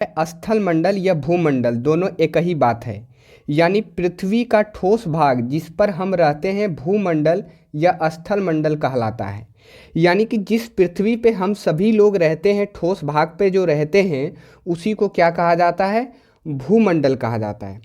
स्थल मंडल या भूमंडल दोनों एक ही बात है। यानी पृथ्वी का ठोस भाग जिस पर हम रहते हैं भूमंडल या स्थल मंडल कहलाता है। यानी कि जिस पृथ्वी पे हम सभी लोग रहते हैं, ठोस भाग पे जो रहते हैं, उसी को क्या कहा जाता है? भूमंडल कहा जाता है।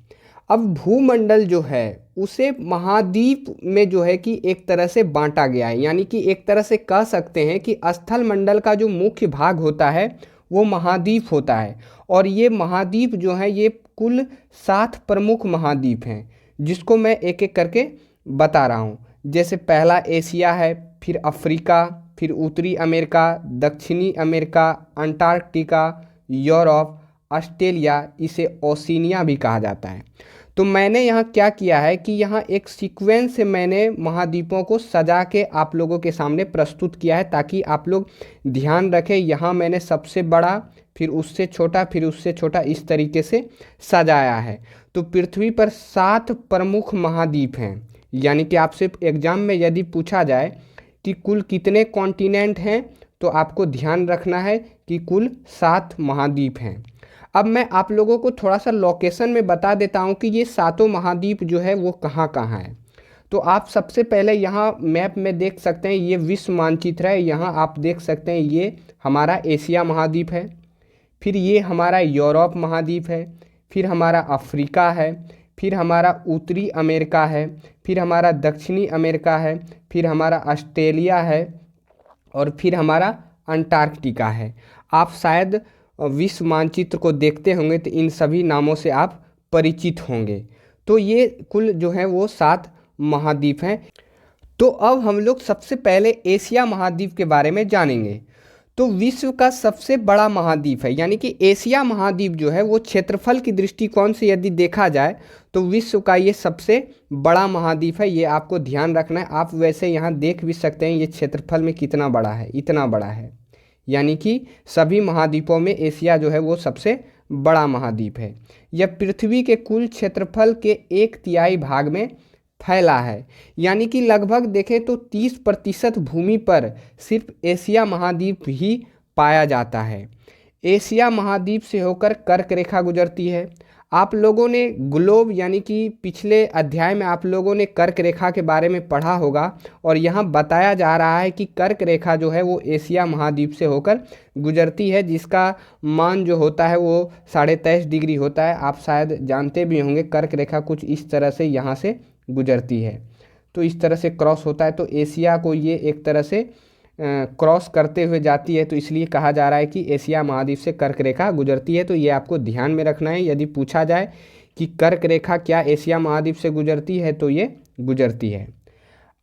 अब भूमंडल जो है उसे महाद्वीप में जो है कि एक तरह से बांटा गया है। यानी कि एक तरह से कह सकते हैं कि स्थल मंडल का जो मुख्य भाग होता है वो महाद्वीप होता है। और ये महाद्वीप जो है ये कुल 7 प्रमुख महाद्वीप हैं, जिसको मैं एक एक करके बता रहा हूँ। जैसे पहला एशिया है, फिर अफ्रीका, फिर उत्तरी अमेरिका, दक्षिणी अमेरिका, अंटार्कटिका, यूरोप, ऑस्ट्रेलिया, इसे ओशिनिया भी कहा जाता है। तो मैंने यहाँ क्या किया है कि यहाँ एक सीक्वेंस से मैंने महाद्वीपों को सजा के आप लोगों के सामने प्रस्तुत किया है, ताकि आप लोग ध्यान रखें। यहाँ मैंने सबसे बड़ा, फिर उससे छोटा, फिर उससे छोटा, इस तरीके से सजाया है। तो पृथ्वी पर 7 प्रमुख महाद्वीप हैं। यानी कि आपसे एग्जाम में यदि पूछा जाए कि कुल कितने कॉन्टिनेंट हैं, तो आपको ध्यान रखना है कि कुल 7 महाद्वीप हैं। अब मैं आप लोगों को थोड़ा सा लोकेशन में बता देता हूँ कि ये 7 महाद्वीप जो है वो कहाँ कहाँ है। तो आप सबसे पहले यहाँ मैप में देख सकते हैं, ये विश्व मानचित्र है। यहाँ आप देख सकते हैं ये हमारा एशिया महाद्वीप है, फिर ये हमारा यूरोप महाद्वीप है, फिर हमारा अफ्रीका है, फिर हमारा उत्तरी अमेरिका है, फिर हमारा दक्षिणी अमेरिका है, फिर हमारा ऑस्ट्रेलिया है, और फिर हमारा अंटार्कटिका है। आप शायद विश्व मानचित्र को देखते होंगे तो इन सभी नामों से आप परिचित होंगे। तो ये कुल जो है वो 7 महाद्वीप हैं। तो अब हम लोग सबसे पहले एशिया महाद्वीप के बारे में जानेंगे। तो विश्व का सबसे बड़ा महाद्वीप है, यानी कि एशिया महाद्वीप जो है वो क्षेत्रफल की दृष्टिकोण से यदि देखा जाए तो विश्व का ये सबसे बड़ा महाद्वीप है। ये आपको ध्यान रखना है। आप वैसे यहाँ देख भी सकते हैं ये क्षेत्रफल में कितना बड़ा है, इतना बड़ा है। यानी कि सभी महाद्वीपों में एशिया जो है वो सबसे बड़ा महाद्वीप है। यह पृथ्वी के कुल क्षेत्रफल के 1/3 भाग में फैला है। यानी कि लगभग देखें तो 30% भूमि पर सिर्फ एशिया महाद्वीप ही पाया जाता है। एशिया महाद्वीप से होकर कर्क रेखा गुजरती है। आप लोगों ने ग्लोब यानी कि पिछले अध्याय में आप लोगों ने कर्क रेखा के बारे में पढ़ा होगा, और यहाँ बताया जा रहा है कि कर्क रेखा जो है वो एशिया महाद्वीप से होकर गुजरती है, जिसका मान जो होता है वो 23.5 डिग्री होता है। आप शायद जानते भी होंगे कर्क रेखा कुछ इस तरह से यहाँ से गुजरती है, तो इस तरह से क्रॉस होता है। तो एशिया को ये एक तरह से क्रॉस करते हुए जाती है, तो इसलिए कहा जा रहा है कि एशिया महाद्वीप से कर्क रेखा गुजरती है। तो ये आपको ध्यान में रखना है। यदि पूछा जाए कि कर्क रेखा क्या एशिया महाद्वीप से गुजरती है, तो ये गुजरती है।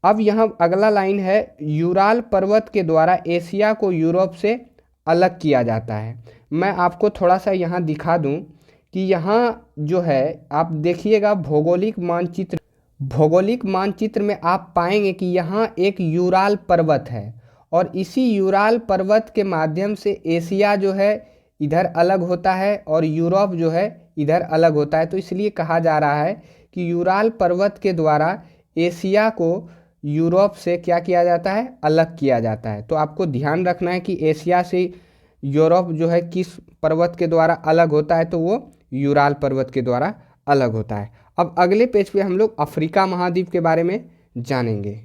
अब यहाँ अगला लाइन है, यूराल पर्वत के द्वारा एशिया को यूरोप से अलग किया जाता है। मैं आपको थोड़ा सा यहाँ दिखा दूँ कि यहाँ जो है आप देखिएगा भौगोलिक मानचित्र में आप पाएंगे कि यहाँ एक यूराल पर्वत है, और इसी यूराल पर्वत के माध्यम से एशिया जो है इधर अलग होता है और यूरोप जो है इधर अलग होता है। तो इसलिए कहा जा रहा है कि यूराल पर्वत के द्वारा एशिया को यूरोप से क्या किया जाता है? अलग किया जाता है। तो आपको ध्यान रखना है कि एशिया से यूरोप जो है किस पर्वत के द्वारा अलग होता है, तो वो यूराल पर्वत के द्वारा अलग होता है। अब अगले पेज पे हम लोग अफ्रीका महाद्वीप के बारे में जानेंगे।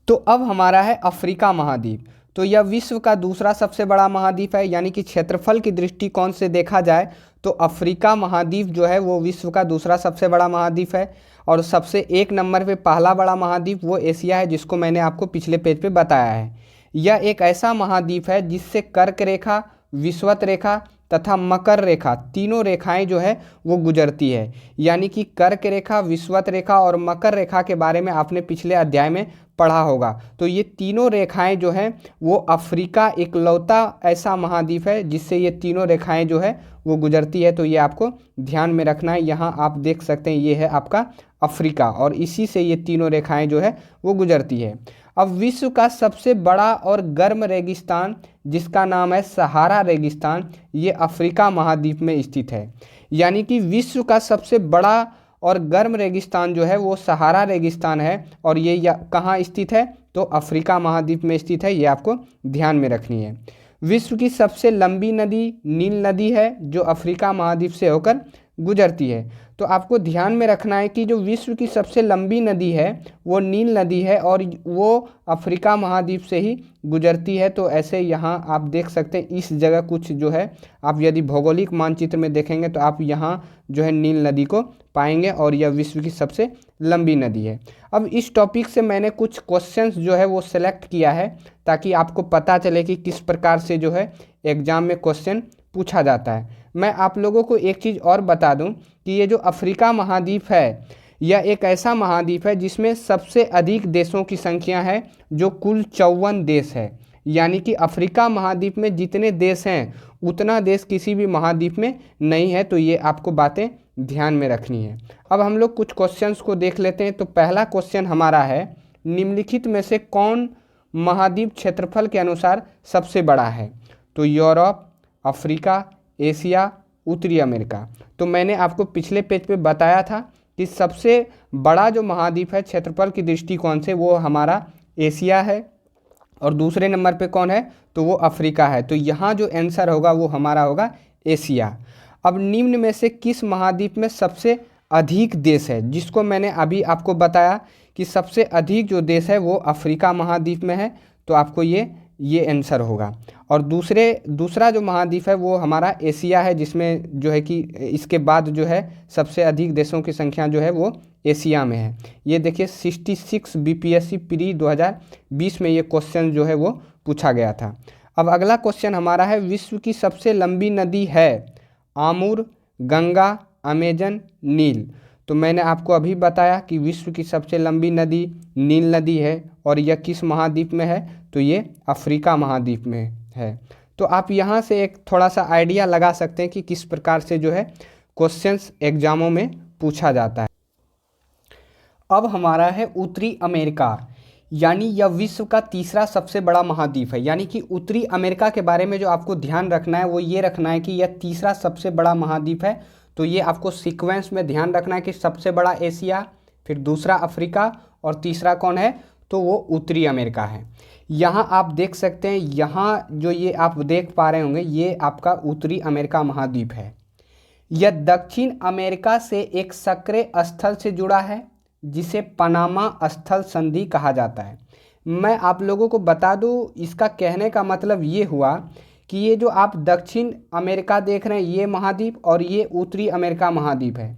तो अब हमारा है अफ्रीका महाद्वीप। तो यह विश्व का दूसरा सबसे बड़ा महाद्वीप है। यानी कि क्षेत्रफल की दृष्टिकोण से देखा जाए तो अफ्रीका महाद्वीप जो है वो विश्व का दूसरा सबसे बड़ा महाद्वीप है, और सबसे 1 नंबर पे पहला बड़ा महाद्वीप वो एशिया है, जिसको मैंने आपको पिछले पेज पे बताया है। यह एक ऐसा महाद्वीप है जिससे कर्क रेखा, विषुवत रेखा तथा मकर रेखा, तीनों रेखाएं जो है वो गुजरती है। यानी कि कर्क रेखा, विषुवत रेखा और मकर रेखा के बारे में आपने पिछले अध्याय में पढ़ा होगा। तो ये तीनों रेखाएं जो हैं वो अफ्रीका इकलौता ऐसा महाद्वीप है जिससे ये तीनों रेखाएं जो है वो गुजरती है। तो ये आपको ध्यान में रखना है। यहाँ आप देख सकते हैं ये है आपका अफ्रीका, और इसी से ये तीनों रेखाएं जो है वो गुजरती है। अब विश्व का सबसे बड़ा और गर्म रेगिस्तान जिसका नाम है सहारा रेगिस्तान, ये अफ्रीका महाद्वीप में स्थित है। यानी कि विश्व का सबसे बड़ा और गर्म रेगिस्तान जो है वो सहारा रेगिस्तान है, और ये कहाँ स्थित है? तो अफ्रीका महाद्वीप में स्थित है। ये आपको ध्यान में रखनी है। विश्व की सबसे लंबी नदी नील नदी है जो अफ्रीका महाद्वीप से होकर गुजरती है। तो आपको ध्यान में रखना है कि जो विश्व की सबसे लंबी नदी है वो नील नदी है और वो अफ्रीका महाद्वीप से ही गुजरती है। तो ऐसे यहाँ आप देख सकते हैं इस जगह कुछ जो है, आप यदि भौगोलिक मानचित्र में देखेंगे तो आप यहाँ जो है नील नदी को पाएंगे और यह विश्व की सबसे लंबी नदी है। अब इस टॉपिक से मैंने कुछ क्वेश्चंस जो है वो सिलेक्ट किया है ताकि आपको पता चले कि किस प्रकार से जो है एग्ज़ाम में क्वेश्चन पूछा जाता है। मैं आप लोगों को एक चीज़ और बता दूं कि ये जो अफ्रीका महाद्वीप है यह एक ऐसा महाद्वीप है जिसमें सबसे अधिक देशों की संख्या है, जो कुल 54 देश है। यानी कि अफ्रीका महाद्वीप में जितने देश हैं उतना देश किसी भी महाद्वीप में नहीं है। तो ये आपको बातें ध्यान में रखनी है। अब हम लोग कुछ क्वेश्चंस को देख लेते हैं। तो पहला क्वेश्चन हमारा है, निम्नलिखित में से कौन महाद्वीप क्षेत्रफल के अनुसार सबसे बड़ा है? तो यूरोप, अफ्रीका, एशिया, उत्तरी अमेरिका। तो मैंने आपको पिछले पेज पे बताया था कि सबसे बड़ा जो महाद्वीप है क्षेत्रफल की दृष्टिकोण से वो हमारा एशिया है और दूसरे नंबर पे कौन है? तो वो अफ्रीका है। तो यहाँ जो आंसर होगा वो हमारा होगा एशिया। अब निम्न में से किस महाद्वीप में सबसे अधिक देश है? जिसको मैंने अभी आपको बताया कि सबसे अधिक जो देश है वो अफ्रीका महाद्वीप में है। तो आपको ये आंसर होगा। और दूसरा जो महाद्वीप है वो हमारा एशिया है, जिसमें जो है कि इसके बाद जो है सबसे अधिक देशों की संख्या जो है वो एशिया में है। ये देखिए 66 बीपीएससी प्री 2020 में ये क्वेश्चन जो है वो पूछा गया था। अब अगला क्वेश्चन हमारा है, विश्व की सबसे लंबी नदी है आमूर, गंगा, अमेजन, नील। तो मैंने आपको अभी बताया कि विश्व की सबसे लंबी नदी नील नदी है और यह किस महाद्वीप में है? तो ये अफ्रीका महाद्वीप में है। तो आप यहाँ से एक थोड़ा सा आइडिया लगा सकते हैं कि किस प्रकार से जो है क्वेश्चंस एग्जामों में पूछा जाता है। अब हमारा है उत्तरी अमेरिका, यानी यह विश्व का तीसरा सबसे बड़ा महाद्वीप है। यानी कि उत्तरी अमेरिका के बारे में जो आपको ध्यान रखना है वो ये रखना है कि यह तीसरा सबसे बड़ा महाद्वीप है। तो ये आपको सीक्वेंस में ध्यान रखना है कि सबसे बड़ा एशिया, फिर दूसरा अफ्रीका और तीसरा कौन है? तो वो उत्तरी अमेरिका है। यहाँ आप देख सकते हैं, यहाँ जो ये आप देख पा रहे होंगे ये आपका उत्तरी अमेरिका महाद्वीप है। यह दक्षिण अमेरिका से एक सक्रिय स्थल से जुड़ा है जिसे पनामा स्थल संधि कहा जाता है। मैं आप लोगों को बता दूं, इसका कहने का मतलब ये हुआ कि ये जो आप दक्षिण अमेरिका देख रहे हैं ये महाद्वीप और ये उत्तरी अमेरिका महाद्वीप है।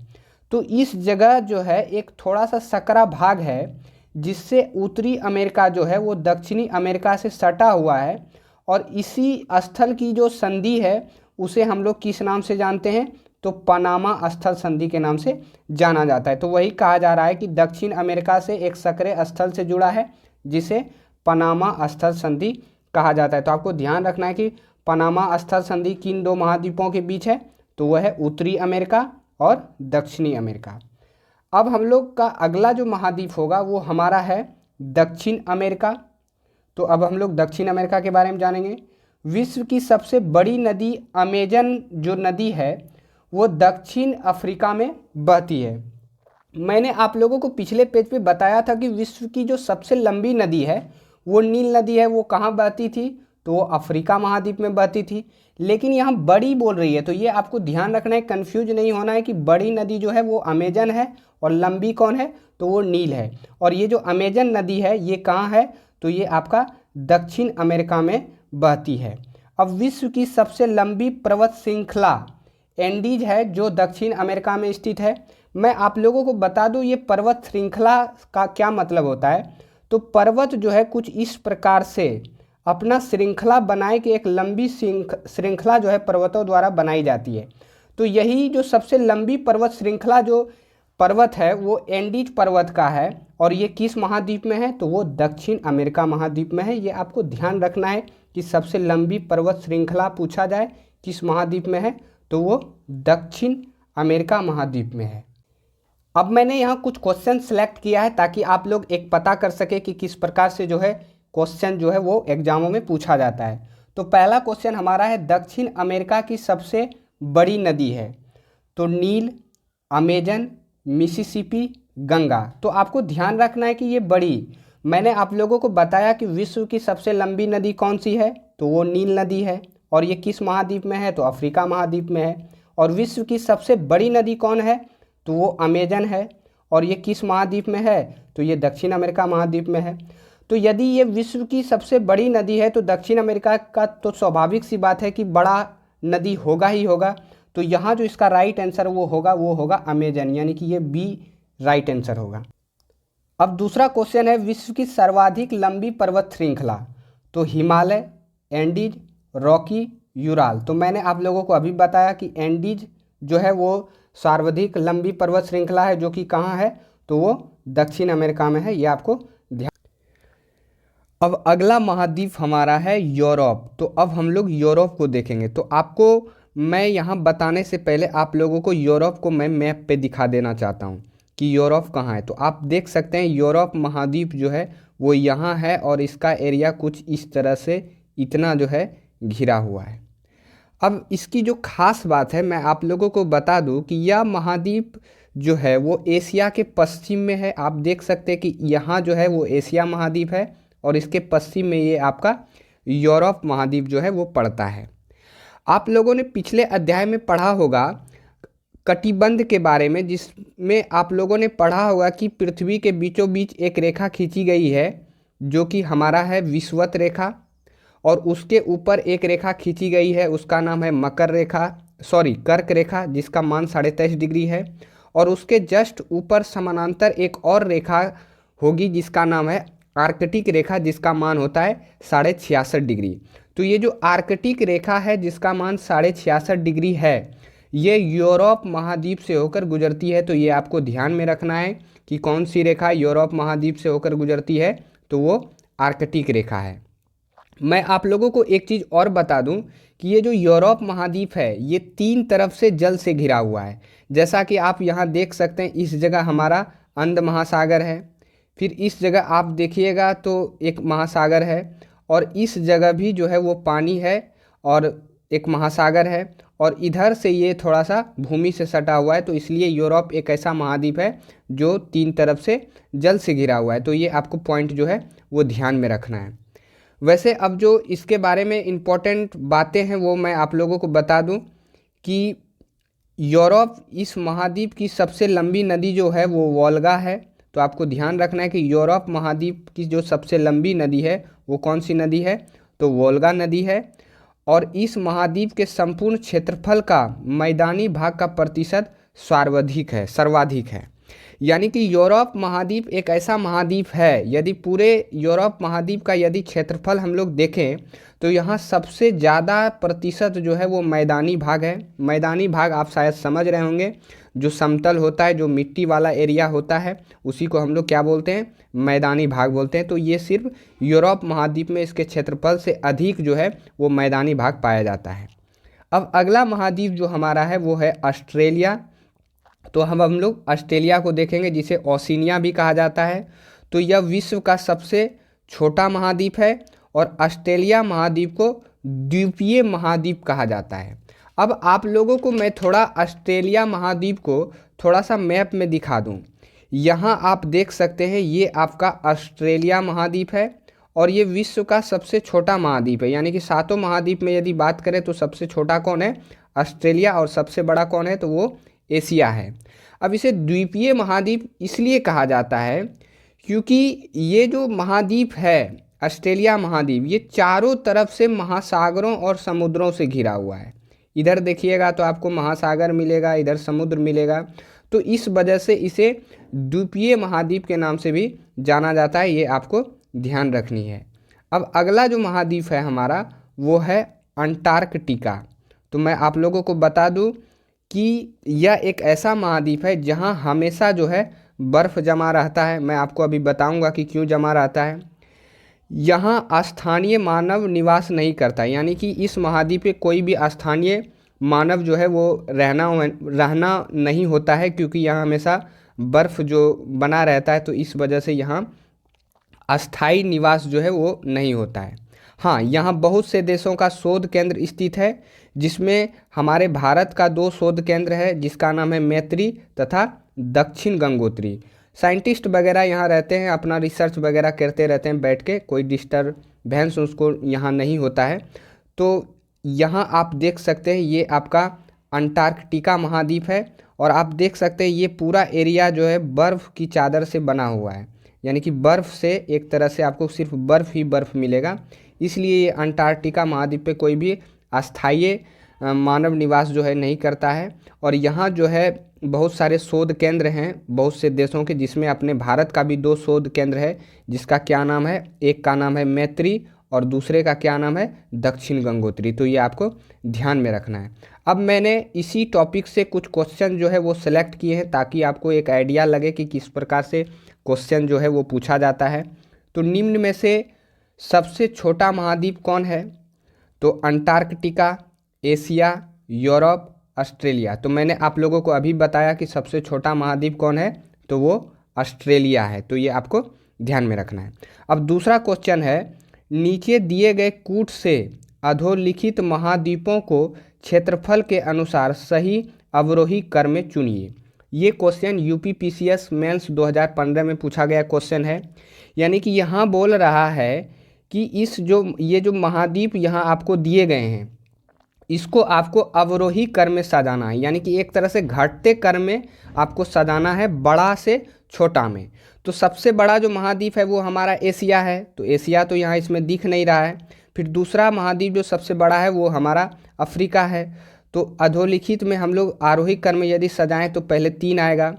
तो इस जगह जो है एक थोड़ा सा सकरा भाग है जिससे उत्तरी अमेरिका जो है वो दक्षिणी अमेरिका से सटा हुआ है और इसी स्थल की जो संधि है उसे हम लोग किस नाम से जानते हैं? तो पनामा स्थल संधि के नाम से जाना जाता है। तो वही कहा जा रहा है कि दक्षिण अमेरिका से एक सक्रिय स्थल से जुड़ा है जिसे पनामा स्थल संधि कहा जाता है। तो आपको ध्यान रखना है कि पनामा स्थल संधि किन दो महाद्वीपों के बीच है? तो वह है उत्तरी अमेरिका और दक्षिणी अमेरिका। अब हम लोग का अगला जो महाद्वीप होगा वो हमारा है दक्षिण अमेरिका। तो अब हम लोग दक्षिण अमेरिका के बारे में जानेंगे। विश्व की सबसे बड़ी नदी अमेजन जो नदी है वो दक्षिण अफ्रीका में बहती है। मैंने आप लोगों को पिछले पेज पे बताया था कि विश्व की जो सबसे लंबी नदी है वो नील नदी है। वो कहाँ बहती थी? तो वो अफ्रीका महाद्वीप में बहती थी। लेकिन यहाँ बड़ी बोल रही है, तो ये आपको ध्यान रखना है, कंफ्यूज नहीं होना है कि बड़ी नदी जो है वो अमेजन है और लंबी कौन है? तो वो नील है। और ये जो अमेजन नदी है ये कहाँ है? तो ये आपका दक्षिण अमेरिका में बहती है। अब विश्व की सबसे लंबी पर्वत श्रृंखला एंडीज है जो दक्षिण अमेरिका में स्थित है। मैं आप लोगों को बता दूं ये पर्वत श्रृंखला का क्या मतलब होता है। तो पर्वत जो है कुछ इस प्रकार से अपना श्रृंखला बनाए कि एक लंबी श्रृंखला जो है पर्वतों द्वारा बनाई जाती है। तो यही जो सबसे लंबी पर्वत श्रृंखला जो पर्वत है वो एंडीज पर्वत का है और ये किस महाद्वीप में है? तो वो दक्षिण अमेरिका महाद्वीप में है। ये आपको ध्यान रखना है कि सबसे लंबी पर्वत श्रृंखला पूछा जाए किस महाद्वीप में है? तो वो दक्षिण अमेरिका महाद्वीप में है। अब मैंने यहाँ कुछ क्वेश्चन सेलेक्ट किया है ताकि आप लोग एक पता कर सके कि किस प्रकार से जो है क्वेश्चन जो है वो एग्जामों में पूछा जाता है। तो पहला क्वेश्चन हमारा है, दक्षिण अमेरिका की सबसे बड़ी नदी है? तो नील, अमेजन, मिसिसिपी, गंगा। तो आपको ध्यान रखना है कि ये बड़ी, मैंने आप लोगों को बताया कि विश्व की सबसे लंबी नदी कौन सी है? तो वो नील नदी है। और ये किस महाद्वीप में है? तो अफ्रीका महाद्वीप में है। और विश्व की सबसे बड़ी नदी कौन है? तो वो अमेजन है। और ये किस महाद्वीप में है? तो ये दक्षिण अमेरिका महाद्वीप में है। तो यदि ये विश्व की सबसे बड़ी नदी है तो दक्षिण अमेरिका का तो स्वाभाविक सी बात है कि बड़ा नदी होगा ही होगा। तो यहाँ जो इसका राइट आंसर वो होगा अमेजन, यानी कि ये बी राइट आंसर होगा। अब दूसरा क्वेश्चन है, विश्व की सर्वाधिक लंबी पर्वत श्रृंखला। तो हिमालय, एंडीज, रॉकी, यूराल। तो मैंने आप लोगों को अभी बताया कि एंडीज जो है वो सर्वाधिक लंबी पर्वत श्रृंखला है, जो कि कहाँ है? तो वो दक्षिण अमेरिका में है। ये आपको ध्यान। अब अगला महाद्वीप हमारा है यूरोप। तो अब हम लोग यूरोप को देखेंगे। तो आपको मैं यहाँ बताने से पहले आप लोगों को यूरोप को मैं मैप पे दिखा देना चाहता हूँ कि यूरोप कहाँ है। तो आप देख सकते हैं यूरोप महाद्वीप जो है वो यहाँ है और इसका एरिया कुछ इस तरह से इतना जो है घिरा हुआ है। अब इसकी जो खास बात है मैं आप लोगों को बता दूं कि यह महाद्वीप जो है वो एशिया के पश्चिम में है। आप देख सकते हैं कि यहाँ जो है वो एशिया महाद्वीप है और इसके पश्चिम में ये आपका यूरोप महाद्वीप जो है वो पड़ता है। आप लोगों ने पिछले अध्याय में पढ़ा होगा कटिबंध के बारे में, जिसमें आप लोगों ने पढ़ा होगा कि पृथ्वी के बीचों बीच एक रेखा खींची गई है जो कि हमारा है विषुवत रेखा, और उसके ऊपर एक रेखा खींची गई है उसका नाम है कर्क रेखा, जिसका मान 23.5 डिग्री है। और उसके जस्ट ऊपर समानांतर एक और रेखा होगी जिसका नाम है आर्कटिक रेखा, जिसका मान होता है 66.5 डिग्री। तो ये जो आर्कटिक रेखा है जिसका मान 66.5 डिग्री है, ये यूरोप महाद्वीप से होकर गुजरती है। तो ये आपको ध्यान में रखना है कि कौन सी रेखा यूरोप महाद्वीप से होकर गुजरती है, तो वो आर्कटिक रेखा है। मैं आप लोगों को एक चीज़ और बता दूं कि ये जो यूरोप महाद्वीप है ये 3 तरफ से जल से घिरा हुआ है। जैसा कि आप यहाँ देख सकते हैं, इस जगह हमारा अंध महासागर है, फिर इस जगह आप देखिएगा तो एक महासागर है, और इस जगह भी जो है वो पानी है और एक महासागर है, और इधर से ये थोड़ा सा भूमि से सटा हुआ है। तो इसलिए यूरोप एक ऐसा महाद्वीप है जो 3 तरफ से जल से घिरा हुआ है। तो ये आपको पॉइंट जो है वो ध्यान में रखना है। वैसे अब जो इसके बारे में इम्पोर्टेंट बातें हैं वो मैं आप लोगों को बता दूं कि यूरोप इस महाद्वीप की सबसे लंबी नदी जो है वो वोल्गा है। तो आपको ध्यान रखना है कि यूरोप महाद्वीप की जो सबसे लंबी नदी है वो कौन सी नदी है? तो वोल्गा नदी है। और इस महाद्वीप के संपूर्ण क्षेत्रफल का मैदानी भाग का प्रतिशत सर्वाधिक है। यानी कि यूरोप महाद्वीप एक ऐसा महाद्वीप है, यदि पूरे यूरोप महाद्वीप का यदि क्षेत्रफल हम लोग देखें तो यहाँ सबसे ज़्यादा प्रतिशत जो है वो मैदानी भाग है। मैदानी भाग आप शायद समझ रहे होंगे, जो समतल होता है, जो मिट्टी वाला एरिया होता है, उसी को हम लोग क्या बोलते हैं? मैदानी भाग बोलते हैं। तो ये सिर्फ यूरोप महाद्वीप में इसके क्षेत्रफल से अधिक जो है वो मैदानी भाग पाया जाता है। अब अगला महाद्वीप जो हमारा है वो है ऑस्ट्रेलिया। तो हम लोग ऑस्ट्रेलिया को देखेंगे, जिसे ओशिनिया भी कहा जाता है। तो यह विश्व का सबसे छोटा महाद्वीप है और ऑस्ट्रेलिया महाद्वीप को द्वीपीय महाद्वीप कहा जाता है। अब आप लोगों को मैं थोड़ा ऑस्ट्रेलिया महाद्वीप को थोड़ा सा मैप में दिखा दूं। यहाँ आप देख सकते हैं ये आपका ऑस्ट्रेलिया महाद्वीप है और ये विश्व का सबसे छोटा महाद्वीप है। यानी कि 7 महाद्वीप में यदि बात करें तो सबसे छोटा कौन है? ऑस्ट्रेलिया। और सबसे बड़ा कौन है? तो वो एशिया है। अब इसे द्वीपीय महाद्वीप इसलिए कहा जाता है क्योंकि ये जो महाद्वीप है ऑस्ट्रेलिया महाद्वीप, ये चारों तरफ से महासागरों और समुद्रों से घिरा हुआ है। इधर देखिएगा तो आपको महासागर मिलेगा, इधर समुद्र मिलेगा। तो इस वजह से इसे द्वीपीय महाद्वीप के नाम से भी जाना जाता है। ये आपको ध्यान रखनी है। अब अगला जो महाद्वीप है हमारा वो है अंटार्कटिका। तो मैं आप लोगों को बता दूं कि यह एक ऐसा महाद्वीप है जहां हमेशा जो है बर्फ़ जमा रहता है। मैं आपको अभी बताऊंगा कि क्यों जमा रहता है। यहाँ स्थानीय मानव निवास नहीं करता, यानी कि इस महाद्वीप पे कोई भी स्थानीय मानव जो है वो रहना नहीं होता है, क्योंकि यहाँ हमेशा बर्फ़ जो बना रहता है। तो इस वजह से यहाँ अस्थाई निवास जो है वो नहीं होता है। हाँ, यहाँ बहुत से देशों का शोध केंद्र स्थित है, जिसमें हमारे भारत का 2 शोध केंद्र है, जिसका नाम है मैत्री तथा दक्षिण गंगोत्री। साइंटिस्ट वगैरह यहाँ रहते हैं, अपना रिसर्च वगैरह करते रहते हैं बैठ के, कोई डिस्टर्बेंस उसको यहाँ नहीं होता है। तो यहाँ आप देख सकते हैं ये आपका अंटार्कटिका महाद्वीप है, और आप देख सकते हैं ये पूरा एरिया जो है बर्फ़ की चादर से बना हुआ है, यानी कि बर्फ़ से एक तरह से आपको सिर्फ बर्फ़ ही बर्फ़ मिलेगा। इसलिए ये अंटार्कटिका महाद्वीप पे कोई भी अस्थायी मानव निवास जो है नहीं करता है। और यहाँ जो है बहुत सारे शोध केंद्र हैं बहुत से देशों के, जिसमें अपने भारत का भी 2 शोध केंद्र है, जिसका क्या नाम है, एक का नाम है मैत्री और दूसरे का क्या नाम है, दक्षिण गंगोत्री। तो ये आपको ध्यान में रखना है। अब मैंने इसी टॉपिक से कुछ क्वेश्चन जो है वो सिलेक्ट किए हैं, ताकि आपको एक आइडिया लगे कि किस प्रकार से क्वेश्चन जो है वो पूछा जाता है। तो निम्न में से सबसे छोटा महाद्वीप कौन है? तो अंटार्कटिका, एशिया, यूरोप, ऑस्ट्रेलिया। तो मैंने आप लोगों को अभी बताया कि सबसे छोटा महाद्वीप कौन है, तो वो ऑस्ट्रेलिया है। तो ये आपको ध्यान में रखना है। अब दूसरा क्वेश्चन है, नीचे दिए गए कूट से अधोलिखित महाद्वीपों को क्षेत्रफल के अनुसार सही अवरोही क्रम में चुनिए। ये क्वेश्चन यूपीपीसीएस मेंस 2015 में पूछा गया क्वेश्चन है। यानी कि यहाँ बोल रहा है कि ये जो महाद्वीप यहाँ आपको दिए गए हैं, इसको आपको अवरोही क्रम में सजाना है, यानी कि एक तरह से घटते क्रम में आपको सजाना है, बड़ा से छोटा में। तो सबसे बड़ा जो महाद्वीप है वो हमारा एशिया है, तो एशिया तो यहाँ इसमें दिख नहीं रहा है। फिर दूसरा महाद्वीप जो सबसे बड़ा है वो हमारा अफ्रीका है। तो अधोलिखित में हम लोग आरोही क्रम में यदि सजाएं तो पहले 3 आएगा।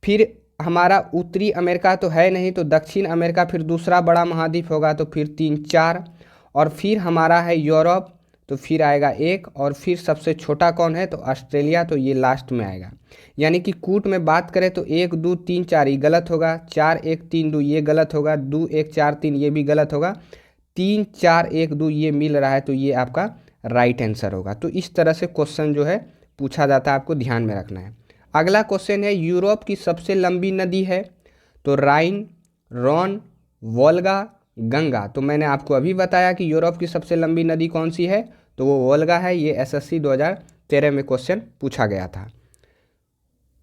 फिर हमारा उत्तरी अमेरिका तो है नहीं, तो दक्षिण अमेरिका फिर दूसरा बड़ा महाद्वीप होगा, तो फिर 3 4। और फिर हमारा है यूरोप, तो फिर आएगा 1। और फिर सबसे छोटा कौन है, तो ऑस्ट्रेलिया, तो ये लास्ट में आएगा। यानी कि कूट में बात करें तो 1 2 3 4 ये गलत होगा, 4 1 3 2 ये गलत होगा, 2 1 4 3 ये भी गलत होगा, 3 4 1 2 ये मिल रहा है, तो ये आपका राइट आंसर होगा। तो इस तरह से क्वेश्चन जो है पूछा जाता है, आपको ध्यान में रखना है। अगला क्वेश्चन है, यूरोप की सबसे लंबी नदी है, तो राइन, रॉन, वोल्गा, गंगा। तो मैंने आपको अभी बताया कि यूरोप की सबसे लंबी नदी कौन सी है, तो वो वोल्गा है। ये एसएससी 2013 में क्वेश्चन पूछा गया था।